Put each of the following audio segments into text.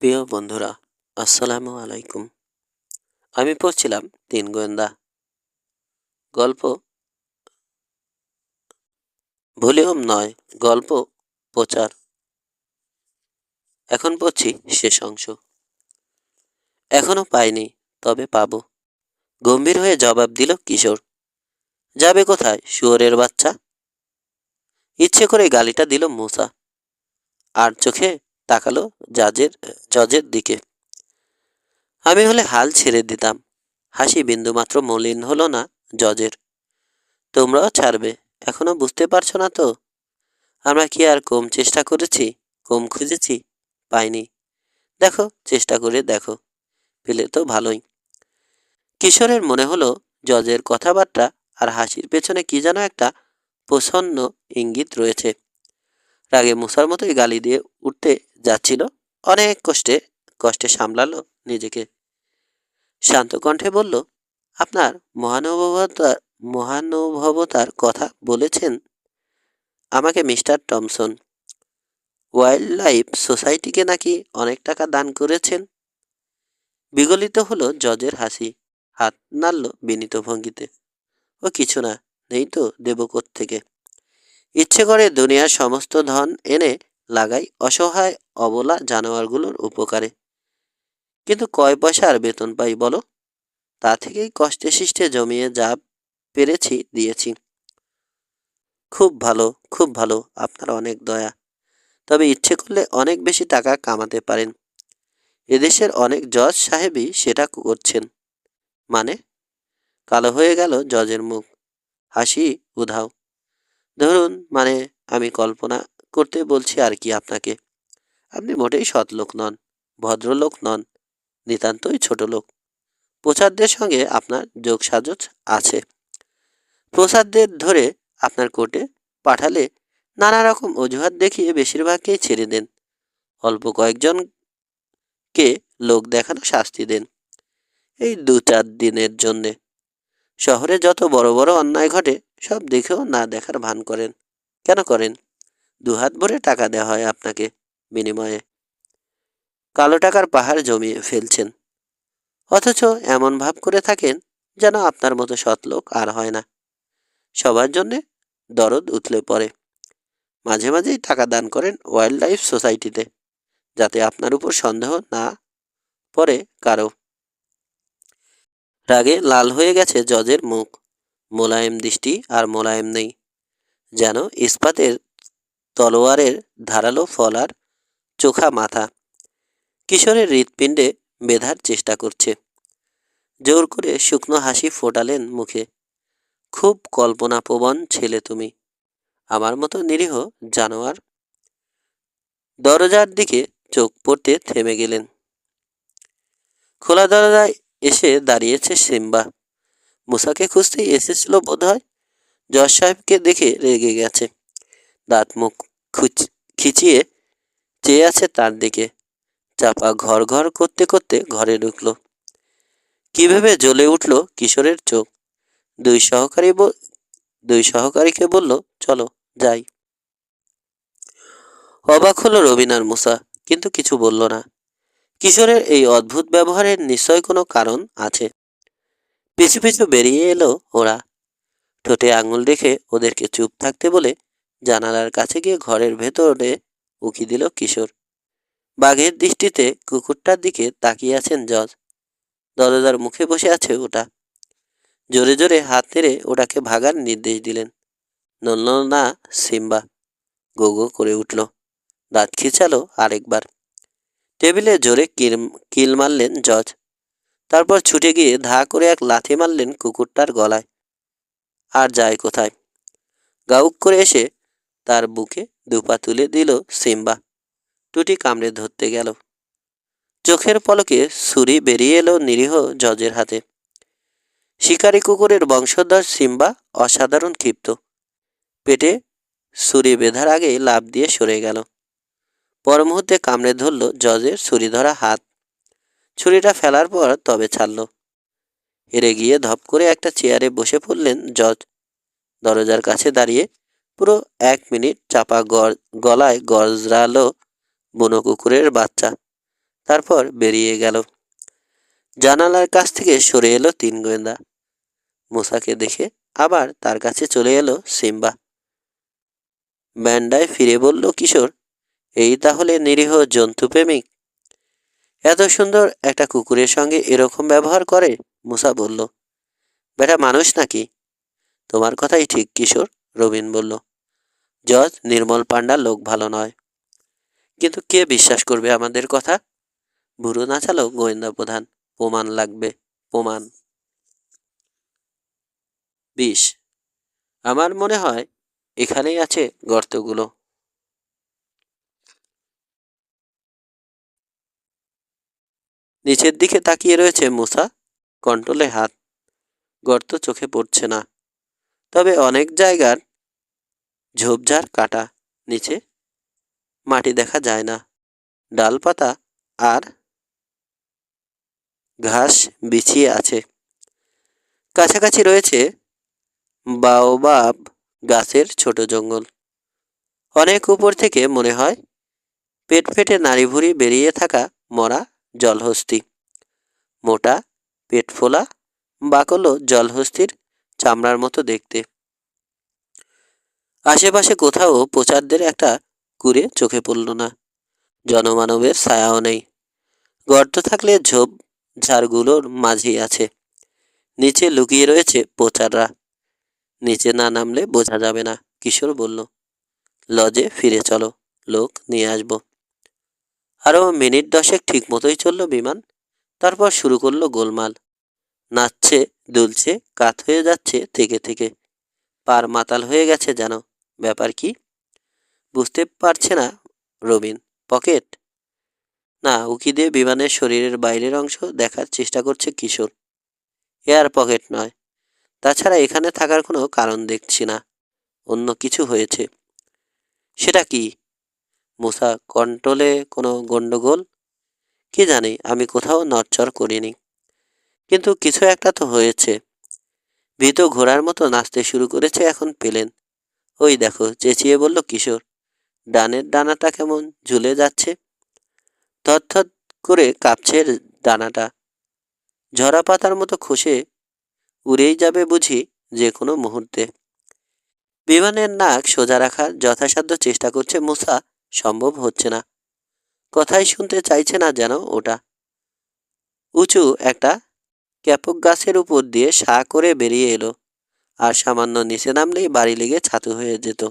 প্রিয় বন্ধুরা, আসসালামু আলাইকুম। আমি পড়ছিলাম তিন গোয়েন্দা গল্প, ভলিউম ৯, গল্প প্রচার। এখন পড়ছি শেষ অংশ। এখনো পাইনি, তবে পাবো, গম্ভীর হয়ে জবাব দিল কিশোর। যাবে কোথায় শুয়োরের বাচ্চা? ইচ্ছে করে গালিটা দিল মূসা, আর চোখে তাকালো জজের দিকে। আমি হলে হাল ছেড়ে দিতাম। হাসি বিন্দুমাত্র মলিন হলো না জজের। তোমরাও ছাড়বে? এখনো বুঝতে পারছো না তো? আমরা কি আর কম চেষ্টা করেছি? কম খুঁজেছি? পাইনি। দেখো, চেষ্টা করে দেখো, পেলে তো ভালোই। কিশোরের মনে হলো জজের কথাবার্তা আর হাসির পেছনে কি যেন একটা প্রসন্ন ইঙ্গিত রয়েছে। রাগে মূসার মতোই গালি দিয়ে উঠতে যাচ্ছিল। অনেক কষ্টে কষ্টে সামলালো নিজেকে। শান্ত কণ্ঠে বলল, আপনার মহানুভবতার মহানুভবতার কথা বলেছেন আমাকে মিস্টার টমসন। ওয়াইল্ড লাইফ সোসাইটিকে নাকি অনেক টাকা দান করেছেন। বিগলিত হলো জজের হাসি। হাত নাড়ল বিনীত ভঙ্গিতে। ও কিছু না, নেই তো দেব থেকে। ইচ্ছে করে দুনিয়ার সমস্ত ধন এনে লাগাই অসহায় অবলা জানোয়ারগুলোর উপকারে। কিন্তু কয় পয়সার বেতন পাই বলো? তা থেকেই কষ্টে শিষ্টে জমিয়ে যা পেরেছি দিয়েছি। খুব ভালো, খুব ভালো, আপনার অনেক দয়া। তবে ইচ্ছে করলে অনেক বেশি টাকা কামাতে পারেন। এদেশের অনেক জজ সাহেবই সেটা করছেন। মানে? কালো হয়ে গেল জজের মুখ। হাসি উধাও। ধরুন, মানে আমি কল্পনা করতে বলছি আর কি আপনাকে। আপনি মোটেই সৎ লোক নন, ভদ্রলোক নন, নিতান্তই ছোট লোক। প্রসাদদের সঙ্গে আপনার যোগসাজশ আছে। প্রসাদদের ধরে আপনার কোর্টে পাঠালে নানা রকম অজুহাত দেখিয়ে বেশিরভাগকেই ছেড়ে দেন। অল্প কয়েকজনকে লোক দেখানো শাস্তি দেন, এই ২-৪ দিনের জন্যে। শহরে যত বড় বড় অন্যায় ঘটে সব দেখেও না দেখার ভান করেন। কেন করেন? দুহাত ভরে টাকা দেওয়া হয় আপনাকে, বিনিময়ে কালো টাকার পাহাড় জমিয়ে ফেলছেন। অথচ এমন ভাব করে থাকেন যেন আপনার মতো সৎ লোক আর হয় না। সবার জন্যে দরদ উতলে পড়ে। মাঝে মাঝেই টাকা দান করেন ওয়াইল্ড লাইফ সোসাইটিতে, যাতে আপনার উপর সন্দেহ না পড়ে কারো। রাগে লাল হয়ে গেছে জজের মুখ। মোলায়েম দৃষ্টি আর মোলায়েম নেই, যেন ইস্পাতের তলোয়ারের ধারালো ফলার চোখা মাথা। কিশোরের হৃৎপিণ্ডে বেঁধার চেষ্টা করছে। জোর করে শুকনো হাসি ফোটালেন মুখে। খুব কল্পনাপ্রবণ ছেলে তুমি, আমার মতো নিরীহ জানোয়ার। দরজার দিকে চোখ পড়তে থেমে গেলেন। খোলা দরজায় এসে দাঁড়িয়েছে সিম্বা। মুসাকে খুঁজতেই এসেছিল বোধ হয়। জজ সাহেবকে দেখে রেগে গেছে। দাঁত মুখ খিচিয়ে চেয়ে আছে তার দিকে। চাপা ঘর ঘর করতে করতে ঘরে ঢুকল। কিভাবে জ্বলে উঠল কিশোরের চোখ। দুই সহকারী দুই সহকারীকে বলল, চলো যাই। অবাক হলো রবিনার মুসা, কিন্তু কিছু বলল না। কিশোরের এই অদ্ভুত ব্যবহারের নিশ্চয় কোনো কারণ আছে। পিছু পিছু বেরিয়ে এলো ওরা। ঠোঁটে আঙুল রেখে ওদেরকে চুপ থাকতে বলে জানালার কাছে গিয়ে ঘরের ভেতরে উকি দিল কিশোর। বাঘের দৃষ্টিতে কুকুরটার দিকে তাকিয়ে আছেন জজ। দরজার মুখে বসে আছে ওটা। জোরে জোরে হাত নেড়ে ওটাকে ভাগার নির্দেশ দিলেন। নড়ল না সিম্বা। গো গো করে উঠল। দাঁত খিচালো আরেকবার। টেবিলে জোরে কিল মারলেন জজ। তারপর ছুটে গিয়ে ধা করে এক লাথি মারলেন কুকুরটার গলায়। আর যায় কোথায়? গাউক করে এসে তার বুকে দুপা তুলে দিল সিম্বা। টুটি কামড়ে ধরতে গেল। চোখের পলকে ছুরি বেরিয়ে এলো নিরীহ জজের হাতে। শিকারী কুকুরের বংশধর সিম্বা অসাধারণ ক্ষিপ্ত। পেটে ছুরি বেঁধার আগেই লাফ দিয়ে সরে গেল। পর মুহূর্তে কামড়ে ধরল জজের ছুরি ধরা হাত। ছুরিটা ফেলার পর তবে ছাড়ল। হেরে গিয়ে ধপ করে একটা চেয়ারে বসে পড়লেন জজ। দরজার কাছে দাঁড়িয়ে পুরো 1 মিনিট চাপা গলায় গজরালো বুনো কুকুরের বাচ্চা। তারপর বেরিয়ে গেল। জানালার কাছ থেকে সরে এলো 3 গোয়েন্দা। মুসাকে দেখে আবার তার কাছে চলে এলো সিম্বা। ব্যান্ডায় ফিরে বলল কিশোর, এই তাহলে নিরীহ জন্তুপ্রেমিক? এত সুন্দর একটা কুকুরের সঙ্গে এরকম ব্যবহার করে? মুসা বলল, বেটা মানুষ নাকি? তোমার কথাই ঠিক কিশোর, রবিন বলল। জজ নির্মল পান্ডা লোক ভালো নয়। কিন্তু কে বিশ্বাস করবে আমাদের কথা? ভুরু নাচালো গোয়েন্দা প্রধান। প্রমাণ লাগবে, প্রমাণ। 20। আমার মনে হয় এখানেই আছে গর্তগুলো। নিচের দিকে তাকিয়ে রয়েছে মুসা, কন্ট্রোলে হাত। গর্ত চোখে পড়ছে না, তবে অনেক জায়গার ঝোপঝাড় কাটা। নিচে মাটি দেখা যায় না, ডালপাতা আর ঘাস বিছিয়ে আছে। কাছাকাছি রয়েছে বাওবাব গাছের ছোট জঙ্গল। অনেক উপর থেকে মনে হয় পেট ফেটে নাড়িভুড়ি বেরিয়ে থাকা মরা জলহস্তি। মোটা, পেট ফোলা, বাকলো জলহস্তির চামড়ার মতো দেখতে। আশেপাশে কোথাও প্রচারদের একটা কুড়ে চোখে পড়ল না। জনমানবের ছায়াও নেই। গর্ত থাকলে ঝোপ ঝাড়গুলোর মাঝেই আছে। নিচে লুকিয়ে রয়েছে প্রচাররা। নিচে না নামলে বোঝা যাবে না, কিশোর বলল। লজে ফিরে চলো, লোক নিয়ে আসবো। আরও মিনিট 10 ঠিক মতোই চলল বিমান। তারপর শুরু করলো গোলমাল। নাচছে, দুলছে, কাত হয়ে যাচ্ছে থেকে থেকে। পার মাতাল হয়ে গেছে যেন। ব্যাপার কি বুঝতে পারছে না রবিন। পকেট? না, উকি দিয়ে বিমানের শরীরের বাইরের অংশ দেখার চেষ্টা করছে কিশোর। এয়ার পকেট নয়। তাছাড়া এখানে থাকার কোনো কারণ দেখছি না। অন্য কিছু হয়েছে। সেটা কি? মুসা, কন্ট্রোলে কোনো গন্ডগোল? কি জানি, আমি কোথাও নড়চড় করিনি, কিন্তু কিছু একটা তো হয়েছে। ভীত ঘোড়ার মতো নাচতে শুরু করেছে এখন প্লেন। ওই দেখো, চেঁচিয়ে বলল কিশোর। ডানের ডানাটা কেমন ঝুলে যাচ্ছে। থরথর করে কাঁপছে ডানাটা। ঝরা পাতার মতো খসে উড়েই যাবে বুঝি যে কোনো মুহূর্তে। বিমানের নাক সোজা রাখার যথাসাধ্য চেষ্টা করছে মুসা, সম্ভব হচ্ছে না। কথাই শুনতে চাইছে না যেন ওটা। উঁচু একটা ক্যাপক গাছের উপর দিয়ে সা করে বেরিয়ে এলো। আর সামান্য নিচে নামলেই বাড়ি লেগে ছাতু হয়ে যেত।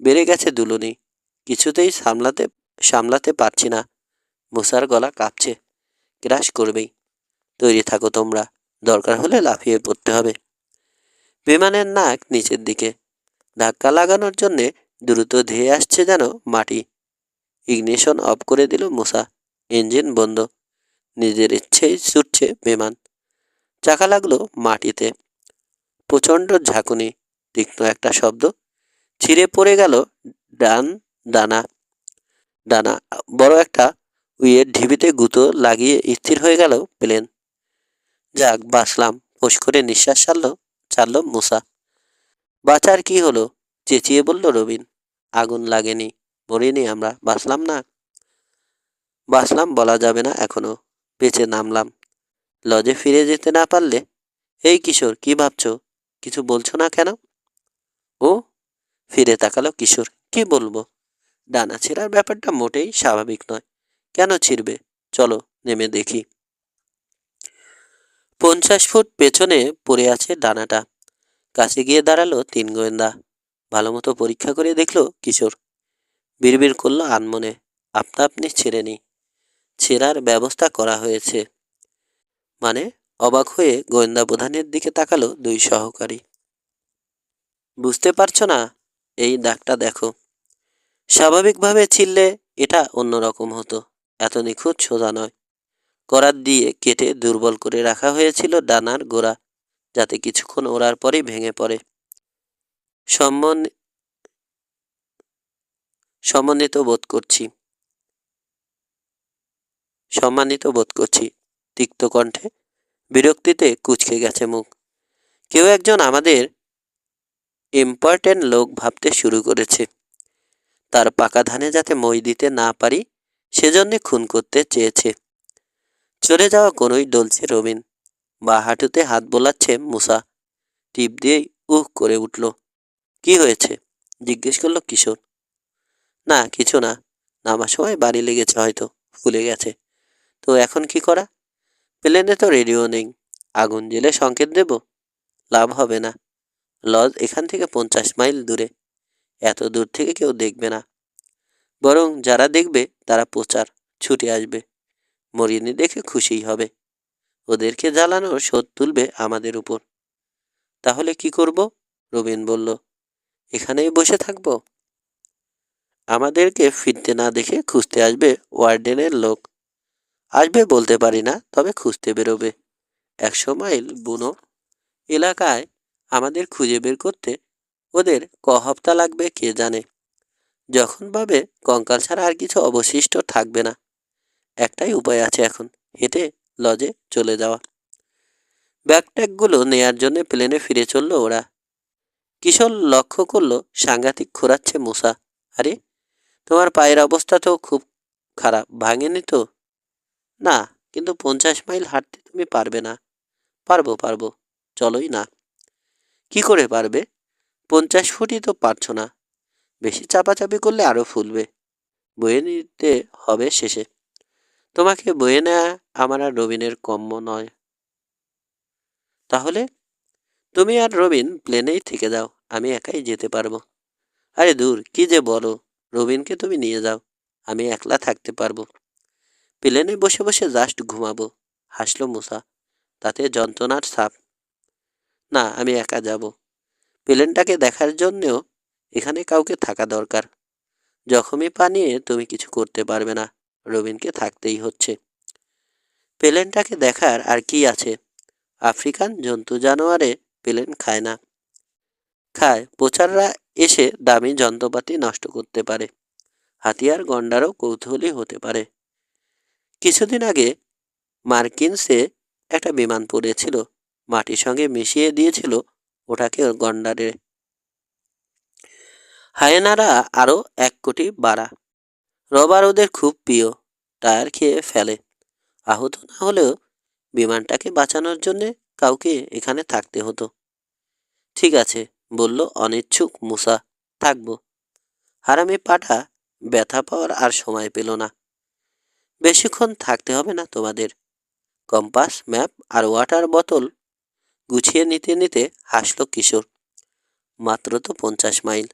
বেড়ে গেছে দুলুনি। কিছুতেই সামলাতে পারছি না। মুসার গলা কাঁপছে, ক্রাশ করবেই। তৈরি থাকো তোমরা, দরকার হলে লাফিয়ে পড়তে হবে। বিমানের নাক নিচের দিকে। ধাক্কা লাগানোর জন্যে দ্রুত ধেয়ে আসছে যেন মাটি। ইগনিশন অফ করে দিল মুসা। ইঞ্জিন বন্ধ। নিজের ইচ্ছেই ছুটছে বিমান। চাকা লাগলো মাটিতে। প্রচণ্ড ঝাঁকুনি। তীক্ষ্ণ একটা শব্দ। ছিঁড়ে পড়ে গেল ডান ডানা। ডানা বড় একটা উইয়ের ঢিবিতে গুঁতো লাগিয়ে স্থির হয়ে গেল প্লেন। যাক, বাঁচলাম, ফোঁস করে নিঃশ্বাস ছাড়ল মুসা। বাঁচার কি হলো? চেঁচিয়ে বলল রবিন। আগুন লাগেনি, মরিনি আমরা, বাঁচলাম না। বাঁচলাম বলা যাবে না এখনো। বেঁচে নামলাম। লজে ফিরে যেতে না পারলে? এই কিশোর, কি ভাবছো? কিছু বলছো না কেন? ও ফিরে তাকালো কিশোর। কি বলবো? ডানা ছেঁড়ার ব্যাপারটা মোটেই স্বাভাবিক নয়। কেন ছিঁড়বে? চলো নেমে দেখি। 50 ফুট পেছনে পড়ে আছে ডানাটা। কাছে গিয়ে দাঁড়ালো 3 গোয়েন্দা। ভালোমতো পরীক্ষা করে দেখলো কিশোর। বিড়বিড় করলো আনমনে, আপনা আপনি ছেড়েনি, ছেঁড়ার ব্যবস্থা করা হয়েছে। মানে? অবাক হয়ে গোয়েন্দা প্রধানের দিকে তাকালো 2 সহকারী। বুঝতে পারছো না? এই দাগটা দেখো। স্বাভাবিকভাবে ছিললে এটা অন্যরকম হতো। এত নিখুঁত সোজা নয়। করাত দিয়ে কেটে দুর্বল করে রাখা হয়েছিল ডানার গোড়া, যাতে কিছুক্ষণ ওড়ার পরেই ভেঙে পড়ে। সম্মান- সম্মানিত বোধ করছি সম্মানিত বোধ করছি। তিক্ত কণ্ঠে, বিরক্তিতে কুঁচকে গেছে মুখ। কেউ একজন আমাদের ইম্পর্টেন্ট লোক ভাবতে শুরু করেছে। তার পাকা ধানে যাতে মই দিতে না পারি সেজন্য খুন করতে চেয়েছে। চলে যাওয়া কোনোই ডলছে রবিন, বা হাঁটুতে হাত বোলাচ্ছে মুসা। টিপ দিয়েই উহ করে উঠল। কি হয়েছে? জিজ্ঞেস করলো কিশোর। না কিছু না, নামার সময় বাড়ি লেগেছে, হয়তো ফুলে গেছে। তো এখন কি করা? প্লেনে তো রেডিও নেই। আগুন জ্বেলে সংকেত দেব? লাভ হবে না। লজ এখান থেকে 50 মাইল দূরে। এত দূর থেকে কেউ দেখবে না। বরং যারা দেখবে তারা প্রচার ছুটে আসবে। মরিনি দেখে খুশিই হবে। ওদেরকে জ্বালানোর শোধ তুলবে আমাদের উপর। তাহলে কি করব? রবিন বলল। এখানেই বসে থাকবো? আমাদেরকে ফিরতে না দেখে খুঁজতে আসবে ওয়ার্ডেনের লোক। আসবে বলতে পারি না, তবে খুঁজতে বেরোবে। 100 মাইল বুনো এলাকায় আমাদের খুঁজে বের করতে ওদের হপ্তা লাগবে কে জানে। যখন পাবে কঙ্কাল ছাড়া আর কিছু অবশিষ্ট থাকবে না। একটাই উপায় আছে এখন, হেঁটে লজে চলে যাওয়া। ব্যাগট্যাগগুলো নেয়ার জন্য প্লেনে ফিরে চলল ওরা। কিশোর লক্ষ্য করলো সাংঘাতিক খোঁড়াচ্ছে মূসা। আরে, তোমার পায়ের অবস্থা তো খুব খারাপ, ভাঙেনি তো? না, কিন্তু 50 মাইল হাঁটতে তুমি পারবে না। পারবো পারবো, চলোই না। কি করে পারবে? 50 ফুটই তো পারছো না। বেশি চাপাচাপি করলে আরো ফুলবে। বয়ে নিতে হবে শেষে। তোমাকে বয়ে নেওয়া আমার আর রবিনের কম্য নয়। তাহলে তুমি আর রবিন প্লেনেই থেকে যাও, আমি একাই যেতে পারবো। আরে দূর, কি যে বলো। রবিনকে তুমি নিয়ে যাও, আমি একলা থাকতে পারবো। প্লেনে বসে বসে জাস্ট ঘুমাবো, হাসলো মুসা। তাতে যন্ত্রণার ছাপ। না, আমি একা যাব। প্লেনটাকে দেখার জন্যেও এখানে কাউকে থাকা দরকার। জখমই পা নিয়ে তুমি কিছু করতে পারবে না, রবিনকে থাকতেই হচ্ছে। প্লেনটাকে দেখার আর কি আছে? আফ্রিকান জন্তু জানোয়ারে প্লেন খায় না। খায় প্রচাররা এসে দামি যন্ত্রপাতি নষ্ট করতে পারে। হাতিয়ার গন্ডারও কৌতূহলী হতে পারে। কিছুদিন আগে মার্কিনসে একটা বিমান পড়েছিল, মাটির সঙ্গে মিশিয়ে দিয়েছিল ওটাকে গন্ডারে। হায়েনারা আরও 1 কোটি বাড়া। রবার ওদের খুব প্রিয়, টায়ার খেয়ে ফেলে। আহত না হলেও বিমানটাকে বাঁচানোর জন্যে কাউকে এখানে থাকতে হতো। ঠিক আছে, বলল অনিচ্ছুক মুসা, থাকবো। হারামি পাঠা ব্যথা পাওয়ার আর সময় পেল না। বেশিক্ষণ থাকতে হবে না তোমাদের। কম্পাস, ম্যাপ আর ওয়াটার বোতল গুছিয়ে নিতে নিতে হাসল কিশোর। মাত্র তো 50 মাইল।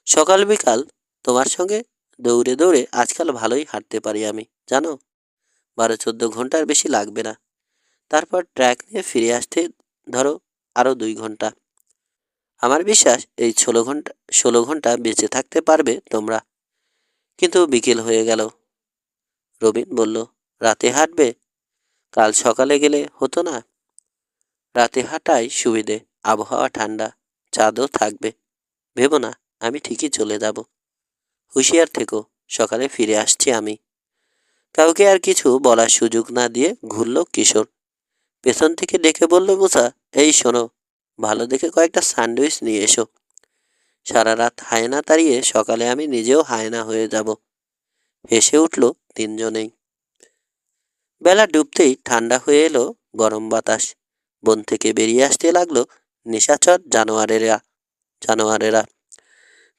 সকাল বিকাল তোমার সঙ্গে দৌড়ে দৌড়ে আজকাল ভালোই হাঁটতে পারি আমি, জানো। 12-14 ঘন্টার বেশি লাগবে না। তারপর ট্র্যাক নিয়ে ফিরে আসতে ধরো আরও 2 ঘন্টা। আমার বিশ্বাস এই 16 ঘন্টা বেঁচে থাকতে পারবে তোমরা। কিন্তু বিকেল হয়ে গেল। রবিন বলল, রাতে হাঁটবে? কাল সকালে গেলে হতো না? রাতে হাঁটাই সুবিধে, আবহাওয়া ঠান্ডা, চাঁদও থাকবে। ভেবো না, আমি ঠিকই চলে যাব। হুঁশিয়ার থেকো, সকালে ফিরে আসছি আমি। কাউকে আর কিছু বলার সুযোগ না দিয়ে ঘুরল কিশোর। পেছন থেকে ডেকে বলল মুসা, এই শোনো, ভালো দেখে কয়েকটা স্যান্ডউইচ নিয়ে এসো। সারা রাত হায়না তাড়িয়ে সকালে আমি নিজেও হায়না হয়ে যাব। হেসে উঠল তিনজনেই। বেলা ডুবতেই ঠান্ডা হয়ে এলো গরম বাতাস। বন থেকে বেরিয়ে আসতে লাগলো নিশাচর জানোয়ারেরা।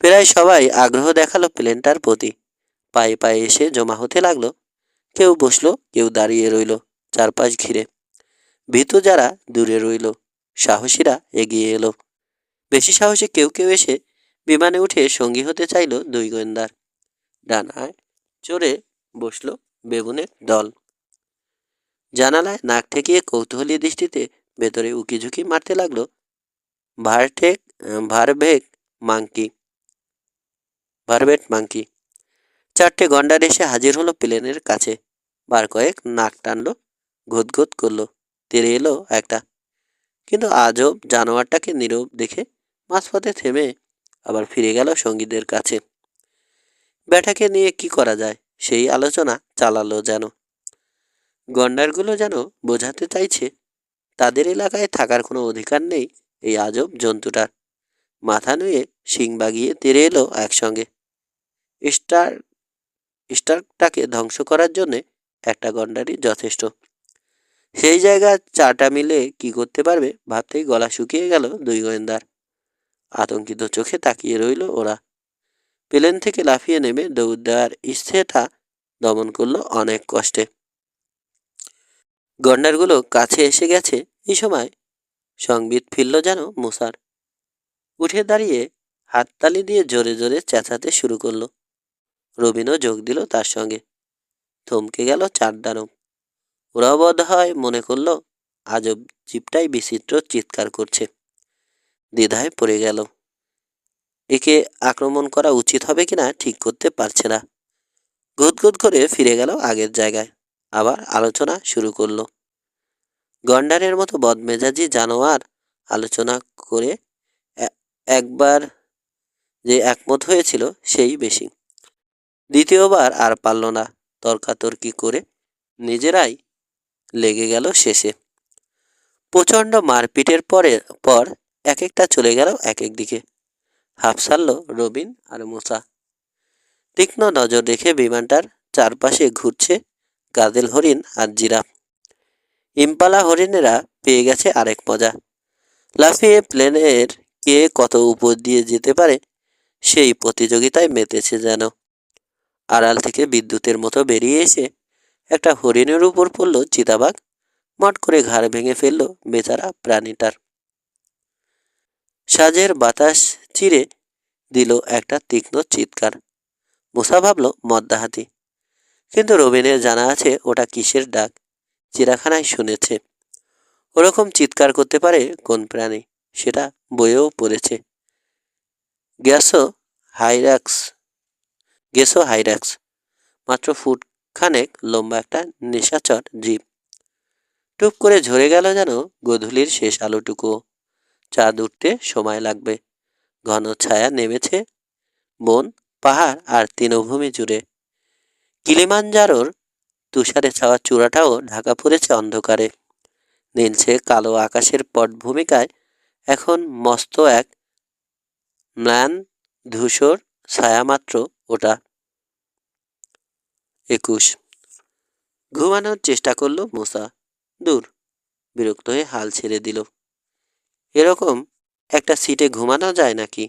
প্রায় সবাই আগ্রহ দেখালো প্লেনটার প্রতি। পায়ে পায়ে এসে জমা হতে লাগলো। কেউ বসলো, কেউ দাঁড়িয়ে রইল চারপাশ ঘিরে। ভীতু যারা দূরে রইল, সাহসীরা এগিয়ে এলো। বেশি সাহসী কেউ কেউ এসে বিমানে উঠে সঙ্গী হতে চাইল 2 গোয়েন্দার। ডানায় চড়ে বসলো বেবুনের দল। জানালায় নাক ঠেকিয়ে কৌতূহলী দৃষ্টিতে ভেতরে উকিঝুঁকি মারতে লাগলো ভারটেক ভারভেক মাংকি ভারভেট মাংকি। 4টে গন্ডার এসে হাজির হলো প্লেনের কাছে। বার কয়েক নাক টানলো, ঘুতঘুত করলো। তেড়ে এলো একটা। কিন্তু আজব জানোয়ারটাকে নীরব দেখে মাঝপথে থেমে আবার ফিরে গেল সঙ্গীদের কাছে। ব্যাটাকে নিয়ে কি করা যায় সেই আলোচনা চালালো যেন। গন্ডারগুলো যেন বোঝাতে চাইছে তাদের এলাকায় থাকার কোনো অধিকার নেই এই আজব জন্তুটার। মাথা নুয়ে শিং বাগিয়ে তেড়ে এলো একসঙ্গে। স্টার স্টার্কটাকে ধ্বংস করার জন্যে একটা গন্ডারই যথেষ্ট। সেই জায়গায় 4টা মিলে কি করতে পারবে ভাবতেই গলা শুকিয়ে গেল দুই গোয়েন্দার। আতঙ্কিত চোখে তাকিয়ে রইল ওরা। প্লেন থেকে লাফিয়ে নেমে দৌড় দেওয়ার ইচ্ছেটা দমন করলো অনেক কষ্টে। গন্ডারগুলো কাছে এসে গেছে। এই সময় সংবিত ফিরল যেন মুসার। উঠে দাঁড়িয়ে হাততালি দিয়ে জোরে জোরে চেঁচাতে শুরু করলো। রবিনও যোগ দিল তার সঙ্গে। থমকে গেল 4 দানব। ওরা বোধ হয় মনে করলো আজব জীবটাই বিচিত্র চিৎকার করছে। দ্বিধায় পড়ে গেল। একে আক্রমণ করা উচিত হবে কিনা ঠিক করতে পারছে না। গুদগুদ করে ফিরে গেল আগের জায়গায়। আবার আলোচনা শুরু করলো। গন্ডারের মতো বদমেজাজি জানোয়ার আলোচনা করে একবার যে একমত হয়েছিল সেই বেশি। দ্বিতীয়বার আর পারল না। তর্কাতর্কি করে নিজেরাই লেগে গেল শেষে। প্রচণ্ড মারপিটের পর এক একটা চলে গেল এক এক দিকে। হাঁপ ছাড়ল রবিন আর মুসা। তীক্ষ্ণ নজর রেখে বিমানটার চারপাশে ঘুরছে গাজেল হরিণ আর জিরাফ। ইম্পালা হরিণেরা পেয়ে গেছে আরেক মজা। লাফিয়ে প্লেনের কে কত উপর দিয়ে যেতে পারে সেই প্রতিযোগিতায় মেতেছে যেন। আড়াল থেকে বিদ্যুতের মতো বেরিয়ে এসে একটা হরিণের উপর পড়ল চিতাবাঘ। মট করে ঘাড় ভেঙে ফেলল বেচারা প্রাণীটার। সাজের বাতাস চিরে দিল একটা তীক্ষ্ণ চিৎকার। মুসা ভাবল মদ্দা হাতি। কিন্তু রবিনের জানা আছে ওটা কিসের ডাক। চিড়াখানায় শুনেছে। ওরকম চিৎকার করতে পারে কোন প্রাণী সেটা বইয়েও পড়েছে। গ্যাসো হাইরাক্স মাত্র ফুট খানেক লম্বা একটা নিশাচর জীব। টুপ করে ঝরে গেল যেন গোধূলির শেষ আলোটুকু। চাঁদ উঠতে সময় লাগবে। ঘন ছায়া নেমেছে বন, পাহাড় আর তৃণভূমি জুড়ে। কিলিমানজারোর তুষারে ছাওয়া চূড়াটাও ঢাকা পড়েছে অন্ধকারে। নীলছে কালো আকাশের পটভূমিকায় এখন মস্ত এক ম্লান ধূসর ছায়ামাত্র ওটা। 21। ঘুমানোর চেষ্টা করলো মুসা। দূর, বিরক্ত হয়ে হাল ছেড়ে দিল। এরকম একটা সিটে ঘুমানো যায় নাকি?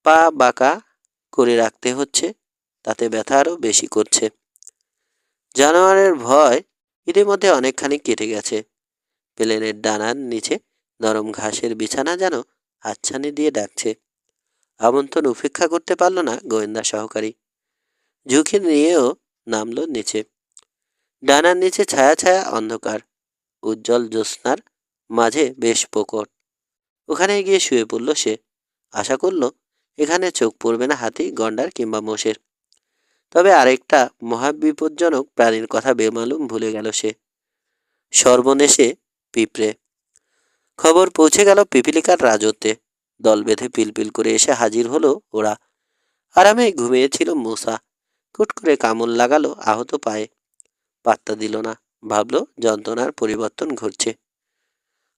পা বাঁকা করে রাখতে হচ্ছে, তাতে ব্যথা আরও বেশি করছে। জানোয়ারের ভয় ইতিমধ্যে অনেকখানি কেটে গেছে। প্লেনের ডানার নিচে নরম ঘাসের বিছানা যেন হাতছানি দিয়ে ডাকছে। আমন্ত্রণ উপেক্ষা করতে পারল না গোয়েন্দা সহকারী। ঝুঁকি নিয়েও নামলো নিচে। ডানার নিচে ছায়া ছায়া অন্ধকার। উজ্জ্বল জ্যোৎস্নার মাঝে বেশ প্রকট। ওখানে গিয়ে শুয়ে পড়ল সে। আশা করল এখানে চোখ পড়বে না হাতি, গন্ডার কিংবা মোষের। তবে আরেকটা মহাবিপজ্জনক প্রাণীর কথা বেমালুম ভুলে গেল সে। সর্বনেশে পিঁপড়ে। খবর পৌঁছে গেল পিপিলিকার রাজত্বে। দল বেঁধে পিলপিল করে এসে হাজির হলো ওরা। আরামে ঘুমিয়েছিল মুসা। কুট করে কামড় লাগালো আহত পায়ে। পাত্তা দিল না। ভাবলো যন্ত্রণার পরিবর্তন ঘটছে।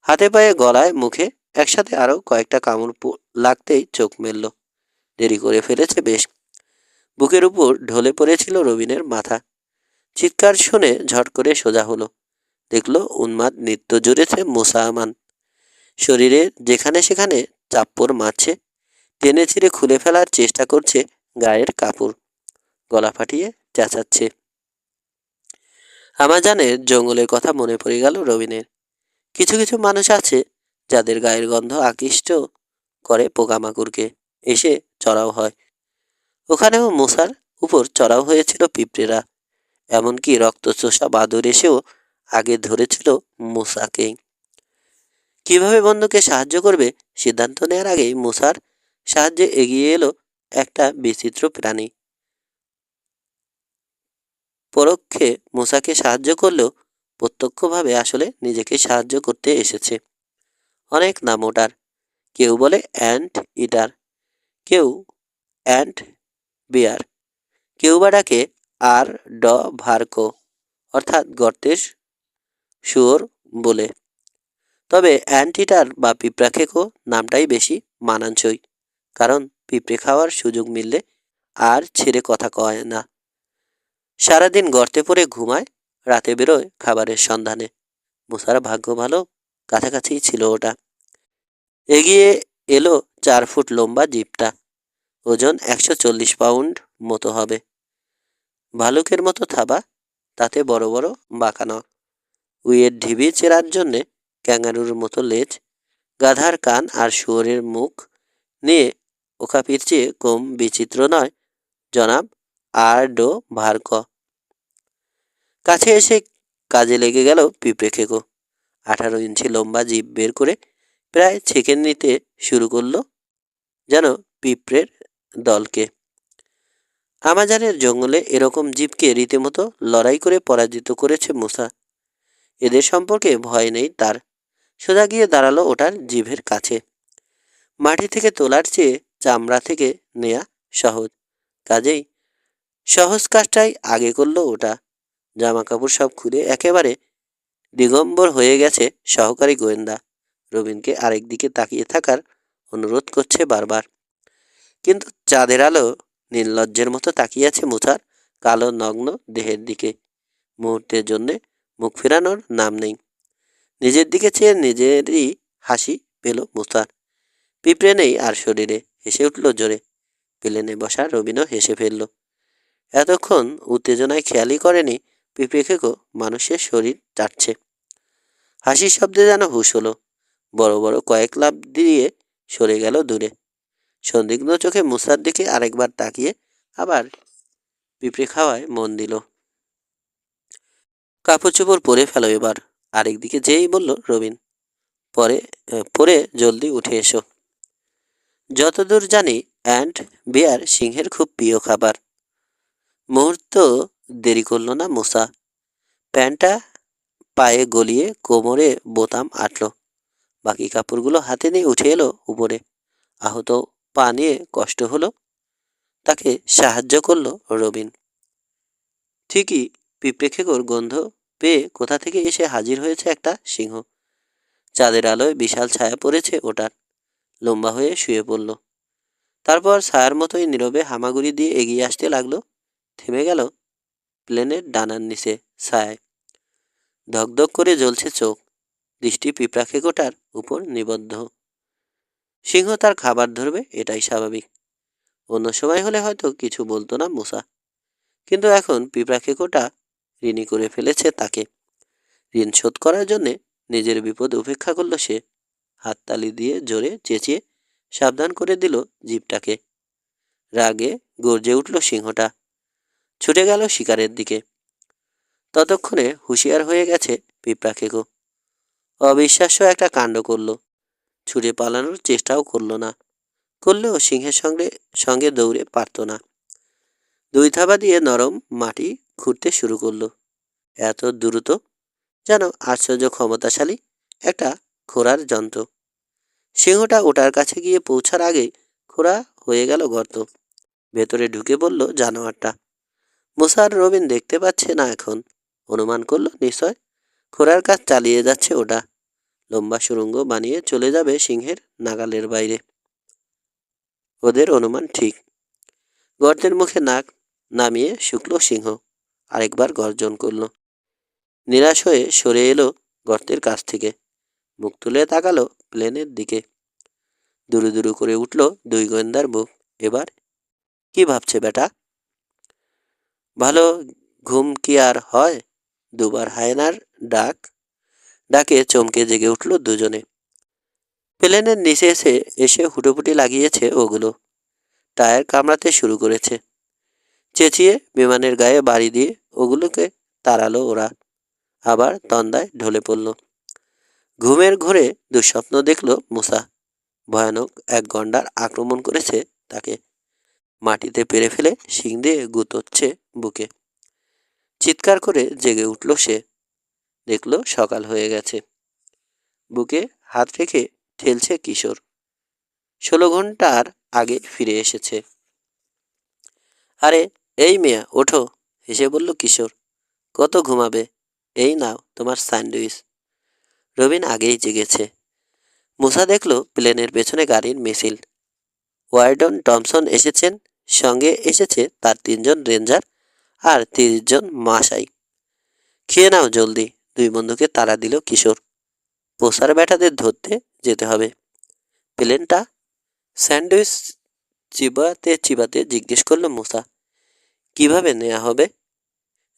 হাতে পায়ে গলায় মুখে একসাথে আরো কয়েকটা কামড় লাগতেই চোখ মেলল। দেরি করে ফেলেছে বেশ। বুকের উপর ঢলে পড়েছিল রবিনের মাথা। চিৎকার শুনে ঝট করে সোজা হলো। দেখলো উন্মাদ নৃত্য জুড়েছে মুসা আমান। শরীরে যেখানে সেখানে চাপ্পড় মারছে। টেনে ছিঁড়ে খুলে ফেলার চেষ্টা করছে গায়ের কাপড়। গলা ফাটিয়ে চেঁচাচ্ছে। আমাজনের জঙ্গলের কথা মনে পড়ে গেল রবিনের। কিছু কিছু মানুষ আছে যাদের গায়ের গন্ধ আকৃষ্ট করে পোকামাকড়কে, এসে চড়াও হয়। ওখানেও মুসার উপর চড়াও হয়েছিল পিঁপড়েরা। এমনকি রক্তচোষা বাদর এসেও আগে ধরেছিল মুসাকেই। কিভাবে বন্ধুকে সাহায্য করবে সিদ্ধান্ত নেওয়ার আগেই মুসার সাহায্যে এগিয়ে এলো একটা বিচিত্র প্রাণী। পরোক্ষে মুসাকে সাহায্য করলেও প্রত্যক্ষভাবে আসলে নিজেকে সাহায্য করতে এসেছে। অনেক নাম ওটার। কেউ বলে অ্যান্ট ইটার, কেউ অ্যান্ট বিয়ার, কেউ বা ডাকে আর ড ভার্কো, অর্থাৎ গর্তের শুয়োর বলে। তবে অ্যান্ট ইটার বা পিঁপড়া খেকো নামটাই বেশি মানানসই। কারণ পিঁপড়ে খাওয়ার সুযোগ মিললে আর ছেড়ে কথা কয় না। সারাদিন গর্তে পড়ে ঘুমায়, রাতে বেরোয় খাবারের সন্ধানে। মুসার ভাগ্য ভালো, কাছাকাছিই ছিল ওটা। এগিয়ে এলো 4 ফুট লম্বা জিপটা। ওজন 140 পাউন্ড মতো হবে। ভালুকের মতো থাবা, তাতে বড় বড় বাঁকা নখ। উইয়ের ঢিবি চেরার জন্যে ক্যাঙ্গারুর মতো লেজ, গাধার কান আর শুয়োরের মুখ নিয়ে ওকাপির চেয়ে কম বিচিত্র নয় জনাব আর্ডো ভার্ক। কাছে এসে কাজে লেগে গেল পিঁপড়ে খেকো। 18 ইঞ্চি লম্বা জিভ বের করে প্রায় ছেঁকে নিতে শুরু করলো, যেন পিঁপড়ের দলকে। আমাজনের জঙ্গলে এরকম জীবকে রীতিমতো লড়াই করে পরাজিত করেছে মুসা। এদের সম্পর্কে ভয় নেই তার। সোজা গিয়ে দাঁড়ালো ওটার জিভের কাছে। মাটি থেকে তোলার চেয়ে চামড়া থেকে নেয়া সহজ, কাজেই সহজ কাজটাই আগে করলো ওটা। জামা কাপড় সব খুলে একেবারে দিগম্বর হয়ে গেছে সহকারী গোয়েন্দা। রবিনকে আরেক দিকে তাকিয়ে থাকার অনুরোধ করছে বারবার, কিন্তু চাঁদের আলো নির্লজ্জের মতো তাকিয়ে আছে মুসার কালো নগ্ন দেহের দিকে। মুহূর্তের জন্যে মুখ ফেরানোর নাম নেই। নিজের দিকে চেয়ে নিজেরই হাসি পেল মুসার। পিঁপড়ে নেই আর শরীরে। হেসে উঠল জোরে। প্লেনে বসা রবিনও হেসে ফেলল। এতক্ষণ উত্তেজনায় খেয়ালই করেনি পিঁপড়ে খেকো মানুষের শরীর চাটছে। হাসির শব্দে যেন হুঁশ হলো। বড় বড় কয়েক লাফ দিয়ে সরে গেল দূরে। সন্দিগ্ধ চোখে মুসার দিকে আরেকবার তাকিয়ে আবার পিঁপড়ে খাওয়ায় মন দিল। কাপড় চোপড় পরে ফেলো এবার। আরেকদিকে যেই বলল রবিন, পরে পরে জলদি উঠে এসো। যতদূর জানি অ্যান্ড বিয়ার সিংহের খুব প্রিয় খাবার। মুহূর্ত দেরি করল না মুসা। প্যান্টটা পায়ে গলিয়ে কোমরে বোতাম আটল। বাকি কাপড়গুলো হাতে নিয়ে উঠে এলো উপরে। আহত পা নিয়ে কষ্ট হলো, তাকে সাহায্য করলো রবিন। ঠিকই পিঁপড়ে খেকোর গন্ধ পেয়ে কোথা থেকে এসে হাজির হয়েছে একটা সিংহ। চাঁদের আলোয় বিশাল ছায়া পড়েছে ওটার। লম্বা হয়ে শুয়ে পড়ল। তারপর ছায়ার মতোই নীরবে হামাগুড়ি দিয়ে এগিয়ে আসতে লাগলো। থেমে গেল প্লেনের ডানার নিচে ছায়ায়। ধকধক করে জ্বলছে চোখ। দৃষ্টি পিঁপড়া খেকোটার উপর নিবদ্ধ। সিংহ তার খাবার ধরবে, এটাই স্বাভাবিক। অন্য সময় হলে হয়তো কিছু বলতো না মুসা, কিন্তু এখন পিঁপড়া খেকোটা ঋণী করে ফেলেছে তাকে। ঋণ শোধ করার জন্যে নিজের বিপদ উপেক্ষা করল সে। হাততালি দিয়ে জোরে চেঁচিয়ে সাবধান করে দিল জীবটাকে। রাগে গর্জে উঠল সিংহটা। ছুটে গেল শিকারের দিকে। ততক্ষণে হুঁশিয়ার হয়ে গেছে পিঁপড়া খেকো। অবিশ্বাস্য একটা কাণ্ড করল। ছুটে পালানোর চেষ্টাও করল না। করলেও সিংহের সঙ্গে সঙ্গে দৌড়ে পারত না। 2 থাবা দিয়ে নরম মাটি খুঁড়তে শুরু করলো। এত দ্রুত, যেন আশ্চর্য ক্ষমতাশালী একটা খোঁড়ার যন্ত্র। সিংহটা ওটার কাছে গিয়ে পৌঁছার আগেই খোঁড়া হয়ে গেল গর্ত। ভেতরে ঢুকে পড়ল জানোয়ারটা। মুসা আর রবিন দেখতে পাচ্ছে না এখন। অনুমান করলো নিশ্চয় খোঁড়ার কাজ চালিয়ে যাচ্ছে ওটা। লম্বা সুড়ঙ্গ বানিয়ে চলে যাবে সিংহের নাগালের বাইরে। ওদের অনুমান ঠিক। গর্তের মুখে নাক নামিয়ে শুকলো সিংহ। আরেকবার গর্জন করল। নিরাশ হয়ে সরে এলো গর্তের কাছ থেকে। মুখ তুলে তাকালো প্লেনের দিকে। দুরু দুরু করে উঠল 2 গোয়েন্দার বুক। এবার কি ভাবছে বেটা? ভালো ঘুম কি আর হয়? দুবার হায়নার ডাকে চমকে জেগে উঠল দুজনে। প্লেনের নিচে এসে হুটোপুটি লাগিয়েছে ওগুলো। টায়ার কামড়াতে শুরু করেছে। চেঁচিয়ে বিমানের গায়ে বাড়ি দিয়ে ওগুলোকে তাড়ালো ওরা। আবার তন্দায় ঢলে পড়ল। ঘুমের ঘোরে দুঃস্বপ্ন দেখল মুসা। ভয়ানক এক গন্ডার আক্রমণ করেছে তাকে। মাটিতে পেরে ফেলে শিং দিয়ে গুতোচ্ছে বুকে। চিৎকার করে জেগে উঠল সে। দেখল সকাল হয়ে গেছে। বুকে হাত রেখে ঠেলছে কিশোর। 16 ঘন্টার আগে ফিরে এসেছে। আরে এই মেয়া, ওঠো, হেসে বলল কিশোর। কত ঘুমাবে? এই নাও তোমার স্যান্ডউইচ। রবিন আগেই জেগেছে। মুসা দেখল প্লেনের পেছনে গাড়ির মিছিল। ওয়ার্ডন টমসন এসেছেন। সঙ্গে এসেছে তার 3 জন রেঞ্জার আর 30 জন মাসাই। খেয়ে নাও জলদি, দুই বন্ধুকে তাড়া দিল কিশোর। পোষার বেটাদের ধরতে যেতে হবে। প্লেনটা স্যান্ডউইচ চিবাতে চিবাতে জিজ্ঞেস করলো মুসা, কিভাবে নেওয়া হবে?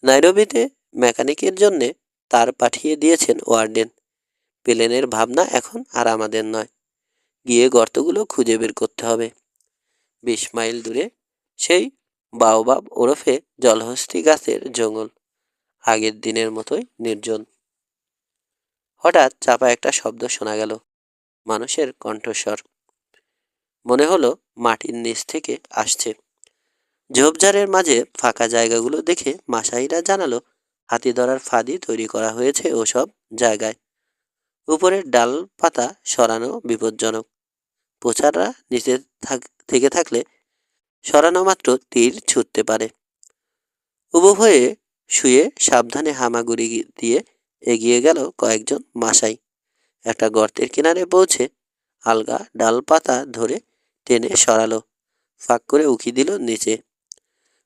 নাইরোবিতে মেকানিকের জন্যে তার পাঠিয়ে দিয়েছেন ওয়ার্ডেন। প্লেনের ভাবনা এখন আর আমাদের নয়, গিয়ে গর্তগুলো খুঁজে বের করতে হবে। 20 মাইল দূরে সেই বাওবাব ওরফে জলহস্তী গাছের জঙ্গল আগের দিনের মতোই নির্জন। হঠাৎ চাপা একটা শব্দ শোনা গেল, মানুষের কণ্ঠস্বর। মনে হলো মাটির নিচ থেকে আসছে। ঝোপঝাড়ের মাঝে ফাঁকা জায়গাগুলো দেখে মাসাইরা জানালো হাতি ধরার ফাঁদি তৈরি করা হয়েছে ওসব জায়গায়। উপরের ডাল পাতা সরানো বিপজ্জনক। পোচাররা নিচে থেকে থাকলে সরানো মাত্র তীর ছুটতে পারে। উবু হয়ে শুয়ে সাবধানে হামাগুড়ি দিয়ে এগিয়ে গেল কয়েকজন মাসাই। একটা গর্তের কিনারে পৌঁছে আলগা ডাল পাতা ধরে টেনে সরালো, ফাঁক করে উকি দিল নিচে।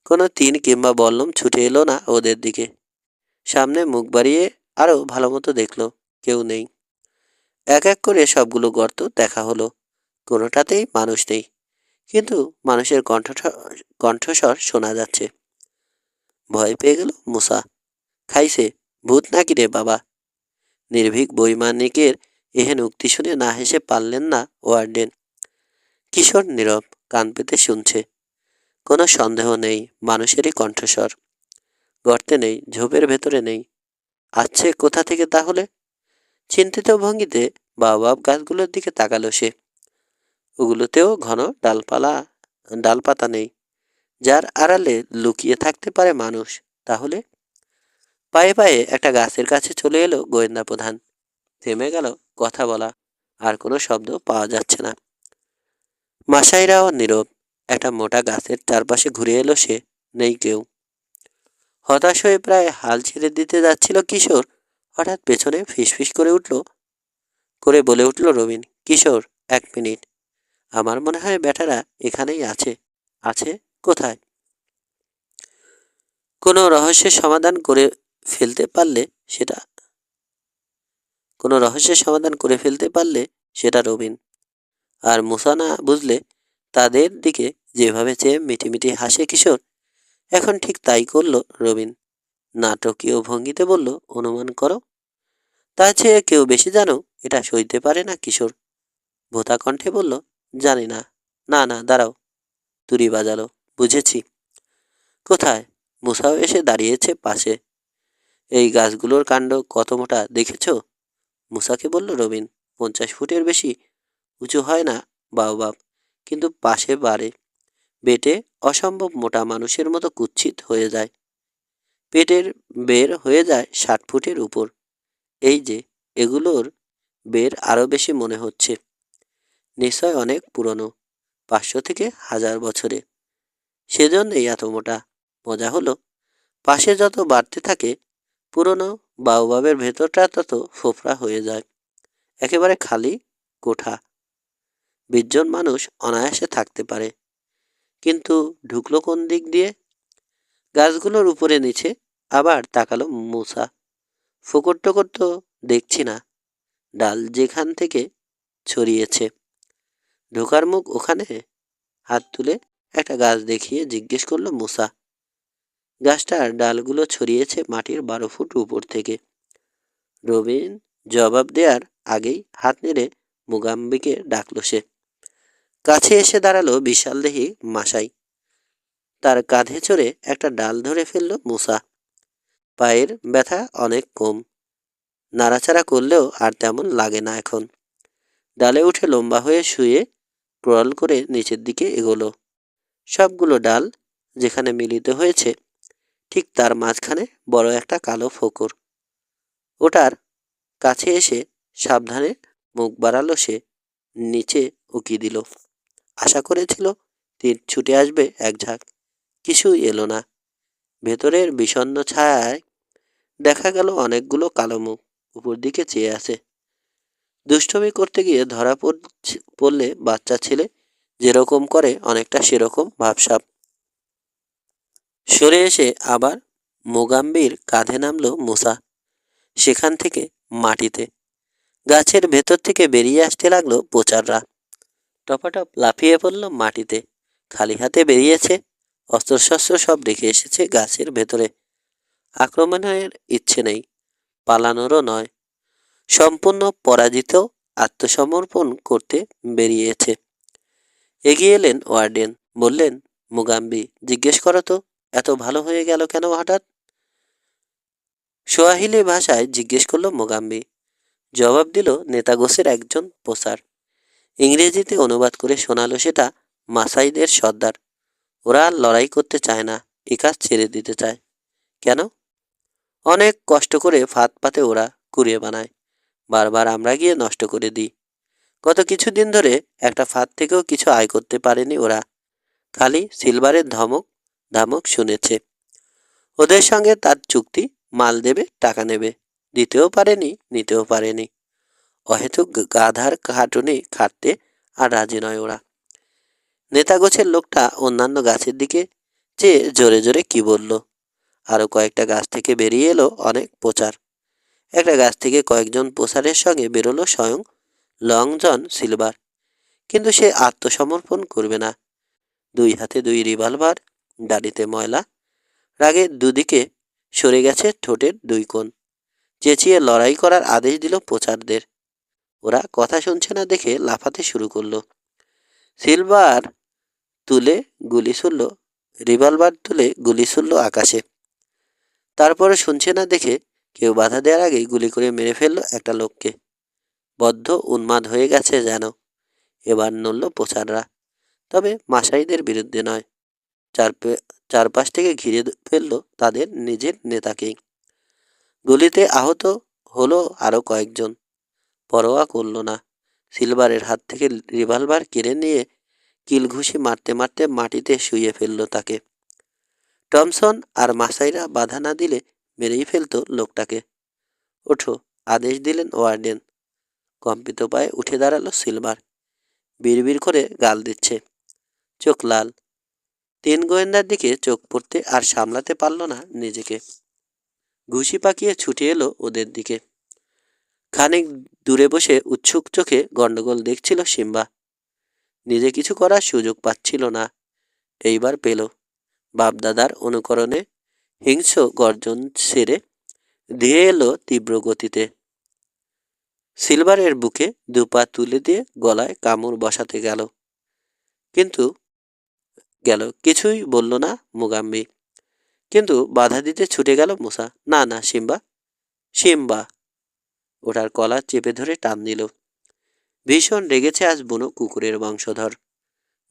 কোনো তীর কিংবা বল্লম ছুটে এলো না ওদের দিকে। সামনে মুখ বাড়িয়ে আরো ভালো মতো দেখলো, কেউ নেই। এক এক করে সবগুলো গর্ত দেখা হলো, কোনোটাতেই মানুষ নেই, কিন্তু মানুষের কণ্ঠস্বর শোনা যাচ্ছে। ভয় পেয়ে গেল মুসা। খাইছে, ভূত নাকি রে বাবা? নির্ভীক বৈমানিকের এহেন উক্তি শুনে না হেসে পারলেন না ওয়ার্ডেন। কিশোর নীরব, কান পেতে শুনছে। কোনো সন্দেহ নেই, মানুষেরই কণ্ঠস্বর। গর্তে নেই, ঝোপের ভেতরে নেই, আসছে কোথা থেকে তাহলে? চিন্তিত ভঙ্গিতে বাওবাব গাছগুলোর দিকে তাকালো সে। ওগুলোতেও ঘন ডালপাতা নেই, যার আড়ালে লুকিয়ে থাকতে পারে মানুষ। তাহলে পায়ে পায়ে একটা গাছের কাছে চলে এলো গোয়েন্দা প্রধান। থেমে গেল কথা বলা, আর কোনো শব্দ পাওয়া যাচ্ছে না। মাসাইরাও নীরব। একটা মোটা গাছের চারপাশে ঘুরে এলো সে, নেই কেউ। হতাশ হয়ে প্রায় হাল ছেড়ে দিতে যাচ্ছিল কিশোর, হঠাৎ পেছনে ফিসফিস করে বলে উঠল রবিন, কিশোর, 1 মিনিট। আমার মনে হয় বেটারা এখানেই আছে। আছে কোথায়? কোনো রহস্যের সমাধান করে ফেলতে পারলে সেটা কোনো রহস্যের সমাধান করে ফেলতে পারলে সেটা রবিন। আর মুসা না বুঝলে তাদের দিকে যেভাবে চেয়ে মিটিমিটি হাসে কিশোর, এখন ঠিক তাই করলো রবিন। নাটকীয় ভঙ্গিতে বলল, অনুমান করো। তার চেয়ে কেউ বেশি জানো এটা সইতে পারে না কিশোর। ভোতা কণ্ঠে বলল, জানি না। না না, দাঁড়াও। তুড়ি বাজালো, বুঝেছি। কোথায়? মুসাও এসে দাঁড়িয়েছে পাশে। এই গাছগুলোর কাণ্ড কত মোটা দেখেছ? মুসাকে বলল রবিন। 50 ফুটের বেশি উঁচু হয় না বাওবাব, কিন্তু পাশে বাড়ে। বেটে অসম্ভব মোটা, মানুষের মতো কুৎসিত হয়ে যায়। পেটের বের হয়ে যায় 60 ফুটের উপর। এই যে এগুলোর বের আরো বেশি মনে হচ্ছে। নিশ্চয় অনেক পুরনো, 500 থেকে 1000 বছরে। সেজন্যই এত মোটা। মজা হলো, পাশে যত বাড়তে থাকে পুরনো বাওবাবের ভেতরটা তত ফোফরা হয়ে যায়। একেবারে খালি কোঠা। 20 জন মানুষ অনায়াসে থাকতে পারে। কিন্তু ঢুকলো কোন দিক দিয়ে? গাছগুলোর উপরে নিচে আবার তাকালো মুসা। ফোকর টোকর তো দেখছি না, ডাল যেখান থেকে ছড়িয়েছে। ঢোকার মুখ ওখানে? হাত তুলে একটা গাছ দেখিয়ে জিজ্ঞেস করলো মুসা। গাছটার ডালগুলো ছড়িয়েছে মাটির 12 ফুট উপর থেকে। রবিন জবাব দেওয়ার আগেই হাত নেড়ে মুগাম্বিকে ডাকলো সে। কাছে এসে দাঁড়ালো বিশাল দেহি মাসাই। তার কাঁধে চড়ে একটা ডাল ধরে ফেলল মুসা। পায়ের ব্যথা অনেক কম, নাড়াচাড়া করলেও আর তেমন লাগে না এখন। ডালে উঠে লম্বা হয়ে শুয়ে ক্রল করে নিচের দিকে এগোলো। সবগুলো ডাল যেখানে মিলিত হয়েছে ঠিক তার মাঝখানে বড় একটা কালো ফোকর। ওটার কাছে এসে সাবধানে মুখ বাড়ালো সে, নিচে উকি দিল। আশা করেছিল তীর ছুটে আসবে এক ঝাঁক, কিছুই এলো না। ভেতরের বিষণ্ণ ছায়ায় দেখা গেল অনেকগুলো কালো মুখ উপর দিকে চেয়ে আছে। দুষ্টুমি করতে গিয়ে ধরা পড়লে বাচ্চা ছেলে যেরকম করে অনেকটা সেরকম ভাবসাব। সরে এসে আবার মোগাম্বির কাঁধে নামলো মুসা। সেখান থেকে মাটিতে গাছের ভেতর থেকে বেরিয়ে আসতে লাগলো প্রচাররা। টপাটপ লাফিয়ে পড়ল মাটিতে। খালি হাতে বেরিয়েছে, অস্ত্রশস্ত্র সব রেখে এসেছে গাছের ভেতরে। আক্রমণের ইচ্ছে নেই, পালানোরও নয়। সম্পূর্ণ পরাজিত, আত্মসমর্পণ করতে বেরিয়েছে। এগিয়ে এলেন ওয়ার্ডেন, বললেন, মুগাম্বি, জিজ্ঞেস করো তো, এত ভালো হয়ে গেল কেন হঠাৎ? সোয়াহিলি ভাষায় জিজ্ঞেস করলো মোগাম্বি। জবাব দিল নেতাগোছের একজন প্রসার। ইংরেজিতে অনুবাদ করে শোনালো সেটা মাসাইদের সর্দার। ওরা আর লড়াই করতে চায় না, এ কাজ ছেড়ে দিতে চায়। কেন? অনেক কষ্ট করে ফাঁদ পাতে ওরা কুড়িয়ে বানায়, বারবার আমরা গিয়ে নষ্ট করে দিই। গত কিছুদিন ধরে একটা ফাঁদ থেকেও কিছু আয় করতে পারেনি ওরা, খালি সিলভারের ধমক ধামক শুনেছে। ওদের সঙ্গে তার চুক্তি, মাল দেবে, টাকা নেবে। দিতেও পারেনি, নিতেও পারেনি। অহেতুক গাধার খাটুনি খাটতে আর রাজি নয় ওরা। নেতাগোছের লোকটা অন্যান্য গাছের দিকে চেয়ে জোরে জোরে কি বলল। আরো কয়েকটা গাছ থেকে বেরিয়ে এলো অনেক প্রচার। একটা গাছ থেকে কয়েকজন প্রচারের সঙ্গে বেরোলো স্বয়ং লং জন সিলভার। কিন্তু সে আত্মসমর্পণ করবে না। দুই হাতে দুই রিভলভার, দাড়িতে ময়লা, রাগে দুদিকে সরে গেছে ঠোঁটের দুই কোণ। চেঁচিয়ে লড়াই করার আদেশ দিল প্রচারদের। ওরা কথা শুনছে না দেখে লাফাতে শুরু করলো। সিলভার তুলে গুলি ছুড়ল, রিভলভার তুলে গুলি ছুড়ল আকাশে। তারপরে শুনছে না দেখে কেউ বাধা দেওয়ার আগেই গুলি করে মেরে ফেললো একটা লোককে। বদ্ধ উন্মাদ হয়ে গেছে যেন। এবার নড়ল প্রচাররা, তবে মাসাইদের বিরুদ্ধে নয়। চারপাশ থেকে ঘিরে ফেললো তাদের নিজের নেতাকেই। গুলিতে আহত হলো আরো কয়েকজন, পরোয়া করল না। সিলভারের হাত থেকে রিভলভার কেড়ে নিয়ে কিল ঘুষি মারতে মারতে মাটিতে শুইয়ে ফেলল তাকে। টমসন আর মাসাইরা বাধা না দিলে মেরেই ফেলতো লোকটাকে। ওঠো, আদেশ দিলেন ওয়ার্ডেন। কম্পিত পায়ে উঠে দাঁড়ালো সিলভার। বিড়বিড় করে গাল দিচ্ছে, চোখ লাল। তিন গোয়েন্দার দিকে চোখ পড়তে আর সামলাতে পারল না নিজেকে। ঘুষি পাকিয়ে ছুটে এলো ওদের দিকে। খানিক দূরে বসে উৎসুক চোখে গন্ডগোল দেখছিল সিম্বা। নিজে কিছু করার সুযোগ পাচ্ছিল না, এইবার পেল। বাপদাদার অনুকরণে হিংস্র গর্জন সেরে ধেয়ে এলো তীব্র গতিতে। সিলভারের বুকে দুপা তুলে দিয়ে গলায় কামড় বসাতে গেল, কিন্তু কিছুই বলল না মুগাম্বি। কিন্তু বাধা দিতে ছুটে গেল মুসা। না না সিম্বা, সিম্বা! ওটার কলা চেপে ধরে টান দিল। ভীষণ রেগেছে আজ বুনো কুকুরের বংশধর।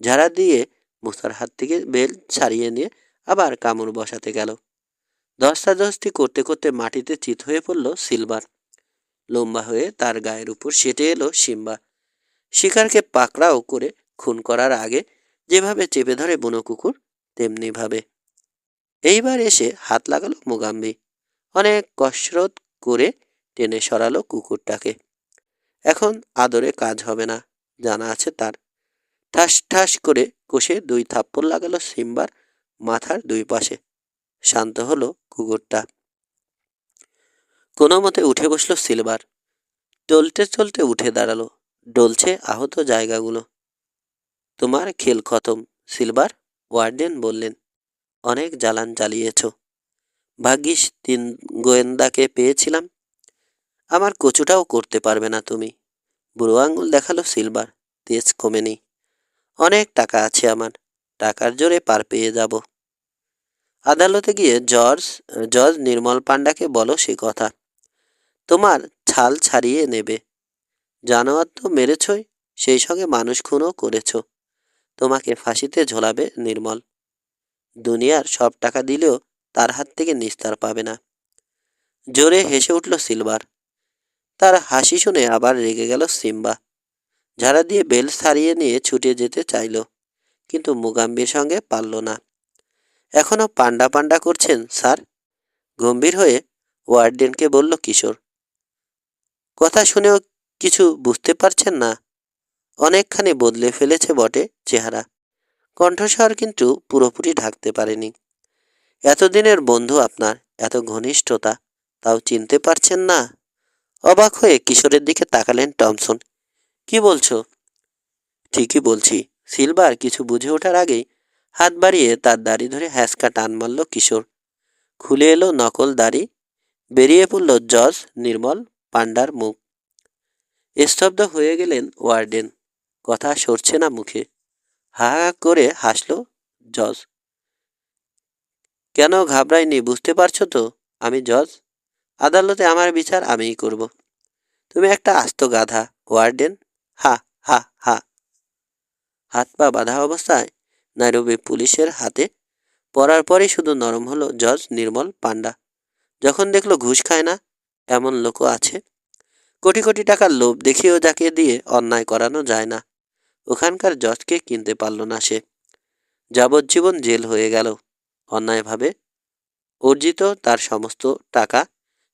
ঝাড়া দিয়ে মুসার হাত থেকে বেল ছাড়িয়ে নিয়ে আবার কামড় বসাতে গেল। ধস্তাধস্তি করতে করতে মাটিতে চিত হয়ে পড়ল সিলভার। লম্বা হয়ে তার গায়ের উপর সেটে এলো সিম্বা। শিকারকে পাকড়াও করে খুন করার আগে যেভাবে চেপে ধরে বুনো কুকুর, তেমনি ভাবে এইবার এসে হাত লাগালো মুগাম্বি। অনেক কসরত করে টেনে সরালো কুকুরটাকে। এখন আদরে কাজ হবে না, জানা আছে তার। ঠাস ঠাস করে কষে দুই থাপ্পড় লাগালো সিম্বার মাথার দুই পাশে। শান্ত হলো কুকুরটা। কোনো মতে উঠে বসলো সিলভার। চলতে চলতে উঠে দাঁড়ালো, ডলছে আহত জায়গাগুলো। তোমার খেল খতম সিলভার, ওয়ার্ডেন বললেন। অনেক জ্বালান জ্বালিয়েছ। ভাগ্যিস তিন গোয়েন্দাকে পেয়েছিলাম। আমার কচুটাও করতে পারবে না তুমি। বুড়ো আঙুল দেখালো সিলভার। তেজ কমেনি। অনেক টাকা আছে আমার, টাকার জোরে পার পেয়ে যাব। আদালতে গিয়ে জজ নির্মল পাণ্ডাকে বলো সে কথা। তোমার ছাল ছাড়িয়ে নেবে। জানোয়ার তো মেরেছই, সেই সঙ্গে মানুষ খুনও করেছ। তোমাকে ফাঁসিতে ঝোলাবে নির্মল। দুনিয়ার সব টাকা দিলেও তার হাত থেকে নিস্তার পাবে না। জোরে হেসে উঠল সিলভার। তার হাসি শুনে আবার রেগে গেল সিম্বা। ঝাড়া দিয়ে বেল ছাড়িয়ে নিয়ে ছুটে যেতে চাইল, কিন্তু মুগাম্বির সঙ্গে পারল না। এখনো পান্ডা পান্ডা করছেন স্যার? গম্ভীর হয়ে ওয়ার্ডেনকে বলল কিশোর। কথা শুনেও কিছু বুঝতে পারছেন না? অনেকখানি বদলে ফেলেছে বটে চেহারা, কণ্ঠস্বর কিন্তু পুরোপুরি ঢাকতে পারেনি। এতদিনের বন্ধু আপনার, এত ঘনিষ্ঠতা, তাও চিনতে পারছেন না? অবাক হয়ে কিশোরের দিকে তাকালেন টমসন। কি বলছো? ঠিকই বলছি। সিলভার কিছু বুঝে ওঠার আগেই হাত বাড়িয়ে তার দাড়ি ধরে হ্যাঁচকা টান মারল কিশোর। খুলে এলো নকল দাড়ি, বেরিয়ে পড়ল জজ নির্মল পান্ডার মুখ। স্তব্ধ হয়ে গেলেন ওয়ার্ডেন। কথা সরছে না মুখে। হা হা করে হাসল জজ। কেন ঘাবড়াইনি বুঝতে পারছো তো? আমি জজ। আদালতে আমার বিচার আমিই করব। তুমি একটা আস্ত গাধা, ওয়ার্ডেন। হা হা হা। হাত পা বাঁধা অবস্থায় নাইরোবি পুলিশের হাতে পড়ার পরই শুধু নরম হলো জজ নির্মল পান্ডা। যখন দেখলো ঘুষ খায় না এমন লোকও আছে। কোটি কোটি টাকার লোভ দেখিয়েও যাকে দিয়ে অন্যায় করানো যায় না, ওখানকার জজকে কিনতে পারল না সে। যাবজ্জীবন জেল হয়ে গেল। অন্যায়ভাবে অর্জিত তার সমস্ত টাকা,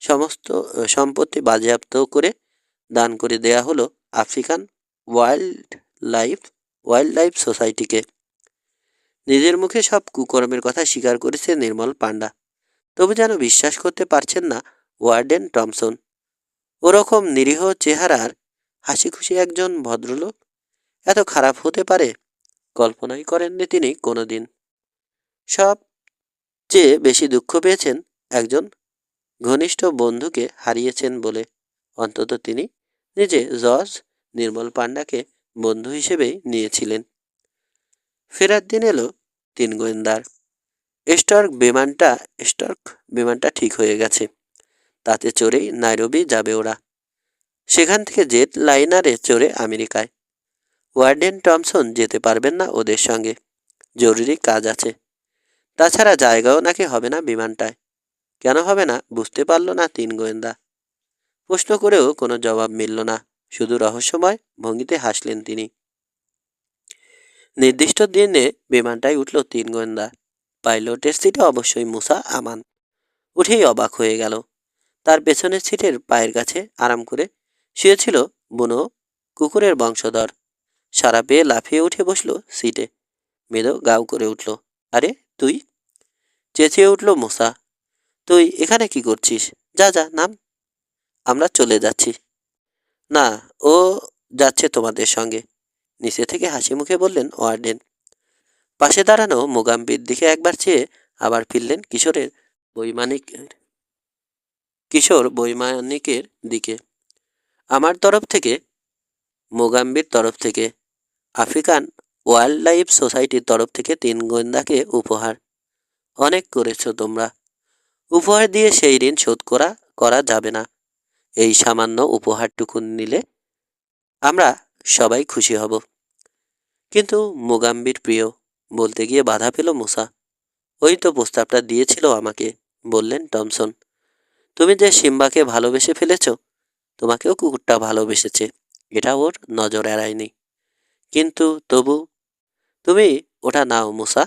সমস্ত সম্পত্তি বাজেয়াপ্ত করে দান করে দেয়া হলো African wild life wild life সোসাইটিকে। নিজের মুখে সব কুকর্মের কথা স্বীকার করেছে নির্মল পান্ডা, তবু যেন বিশ্বাস করতে পারছেন না ওয়ার্ডেন টমসন। ওরকম নিরীহ চেহারার হাসি খুশি একজন ভদ্রলোক এত খারাপ হতে পারে কল্পনাই করেননি তিনি কোনোদিন। সবচেয়ে বেশি দুঃখ পেয়েছেন একজন ঘনিষ্ঠ বন্ধুকে হারিয়েছেন বলে। অন্তত তিনি নিজে জজ নির্মল পান্ডাকে বন্ধু হিসেবেই নিয়েছিলেন। ফেরার দিন এলো তিন গোয়েন্দার। স্টার্ক বিমানটা ঠিক হয়ে গেছে। তাতে চড়েই নাইরোবি যাবে ওরা। সেখান থেকে জেট লাইনারে চড়ে আমেরিকায়। ওয়ার্ডেন টমসন যেতে পারবেন না ওদের সঙ্গে, জরুরি কাজ আছে। তাছাড়া জায়গাও নাকি হবে না বিমানটায়। কেন হবে না বুঝতে পারল না তিন গোয়েন্দা। প্রশ্ন করেও কোনো জবাব মিলল না, শুধু রহস্যময় ভঙ্গিতে হাসলেন তিনি। নির্দিষ্ট দিনে বিমানটায় উঠল তিন গোয়েন্দা। পাইলটের সিটে অবশ্যই মুসা আমান। উঠেই অবাক হয়ে গেল। তার পেছনের সিটের পায়ের কাছে আরাম করে শুয়েছিল বুনো কুকুরের বংশধর। সারা পেয়ে লাফিয়ে উঠে বসলো সিটে। মেদো গাও করে উঠল। আরে তুই? চেঁচিয়ে উঠল মুসা। তুই এখানে কি করছিস? যা যা নাম। আমরা চলে যাচ্ছি। না, ও যাচ্ছে তোমাদের সঙ্গে, নিচে থেকে হাসি মুখে বললেন ওয়ার্ডেন। পাশে দাঁড়ানো মোগাম্বির দিকে একবার চেয়ে আবার ফিরলেন কিশোর বৈমানিকের দিকে। আমার তরফ থেকে, মোগাম্বির তরফ থেকে, আফ্রিকান ওয়াইল্ড লাইফ সোসাইটির তরফ থেকে তিন গোয়েন্দাকে উপহার। অনেক করেছো তোমরা। উপহার দিয়ে সেই ঋণ শোধ করা যাবে না। এই সামান্য উপহারটুকু নিলে আমরা সবাই খুশি হব। কিন্তু মোগাম্বির প্রিয়, বলতে গিয়ে বাধা পেল মুসা। ওই তো প্রস্তাবটা দিয়েছিল আমাকে, বললেন টমসন। তুমি যে সিম্বাকে ভালোবেসে ফেলেছ, তোমাকেও কুকুরটা ভালোবেসেছে, এটা ওর নজর এড়ায়নি। কিন্তু তবু তুমি ওটা নাও মুসা,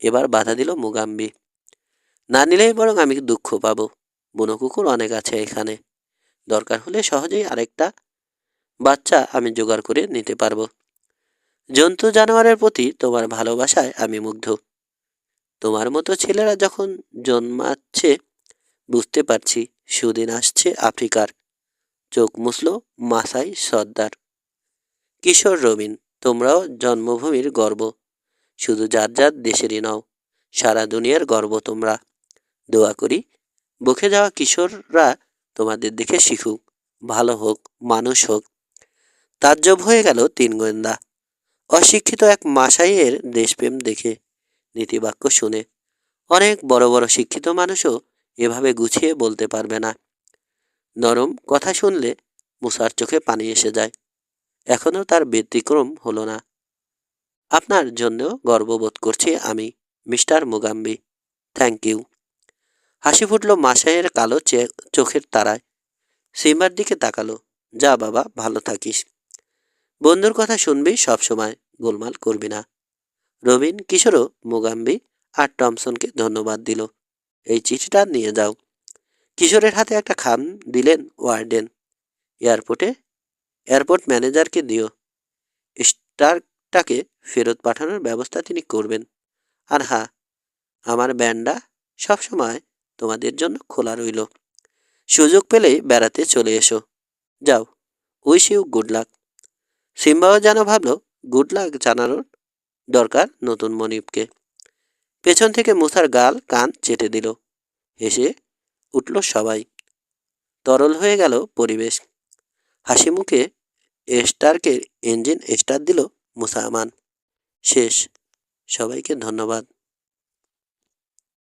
এবার বাধা দিল মুগাম্বি। না নিলেই বরং আমি দুঃখ পাবো। বুনো কুকুর অনেক আছে এখানে, দরকার হলে সহজেই আরেকটা বাচ্চা আমি জোগাড় করে নিতে পারবো। জন্তু জানোয়ারের প্রতি তোমার ভালোবাসায় আমি মুগ্ধ। তোমার মতো ছেলেরা যখন জন্মাচ্ছে বুঝতে পারছি সুদিন আসছে আফ্রিকার। চোখ মুছল মাসাই সর্দার। কিশোর রবিন, তোমরাও জন্মভূমির গর্ব। শুধু যার যার দেশেরই নও, সারা দুনিয়ার গর্ব তোমরা। দোয়া করি বকে যাওয়া কিশোররা তোমাদের দেখে শিখুক, ভালো হোক, মানুষ হোক। তাজ্জব হয়ে গেল তিন গোয়েন্দা। অশিক্ষিত এক মাসাইয়ের দেশপ্রেম দেখে, নীতিবাক্য শুনে। অনেক বড় বড় শিক্ষিত মানুষও এভাবে গুছিয়ে বলতে পারবে না। নরম কথা শুনলে মুসার চোখে পানি এসে যায়। এখনও তার ব্যতিক্রম হলো না। আপনার জন্য গর্ববোধ করছি আমি, মিস্টার মুগাম্বি। Thank you. হাসি ফুটল মাসাইয়ের কালো চোখের তারায়। সিম্বার দিকে তাকালো। যা বাবা, ভালো থাকিস। বন্ধুর কথা শুনবি সব সময়, গোলমাল করবি না। রবিন, কিশোরও মুগাম্বি আর টমসনকে ধন্যবাদ দিল। এই চিঠিটা নিয়ে যাও। কিশোরের হাতে একটা খাম দিলেন ওয়ার্ডেন। এয়ারপোর্ট ম্যানেজারকে দিও। স্টার্কটাকে ফেরত পাঠানোর ব্যবস্থা তিনি করবেন। আর হ্যাঁ, আমার ব্যান্ডটা সবসময় তোমাদের জন্য খোলা রইল। সুযোগ পেলেই বেড়াতে চলে এসো। যাও, উইশ ইউ গুড লাক। সিম্বাও যেন ভাবল গুড লাক জানানোর দরকার নতুন মনিবকে। পেছন থেকে মুসার গাল কান চেটে দিল। হেসে উঠল সবাই। তরল হয়ে গেল পরিবেশ। হাসি মুখে স্টার্কের ইঞ্জিন স্টার্ট দিল মুসা আমান। শেষ। সবাইকে ধন্যবাদ।